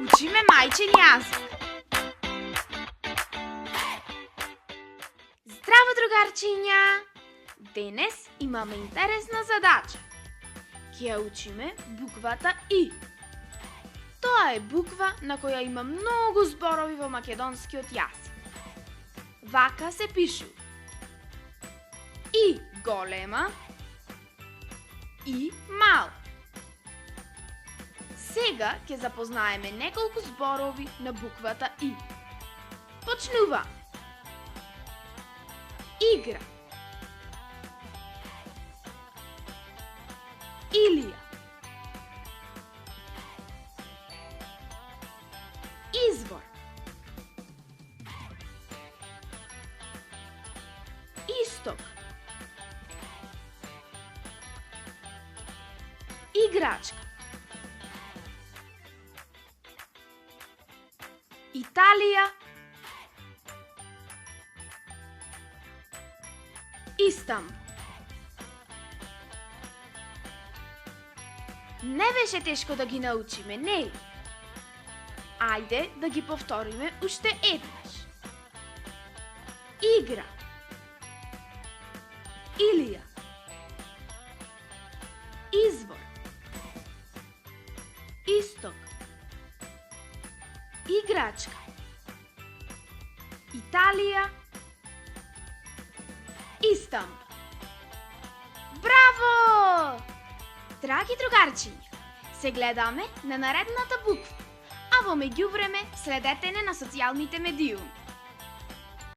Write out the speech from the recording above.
учиме мајчин јазик. Здраво, другарчиња! Денес имаме интересна задача. Ќе ја учиме буквата И. Тоа е буква на која има многу зборови во македонскиот јазик. Вака се пишува: И голема, И мал. Сега ќе запознаеме неколку зборови на буквата И. Почнува. Игра, Илија, извор, исток, играчка, Италија, Истамбул. Не беше тешко да ги научиме, нели? Ајде да ги повториме уште еднаш. Игра, Илија, извор, исток, играчка, Италија, Истамбул. Браво! Драги другарчиња, се гледаме на наредната буква, а во меѓувреме следете не на социјалните медиуми.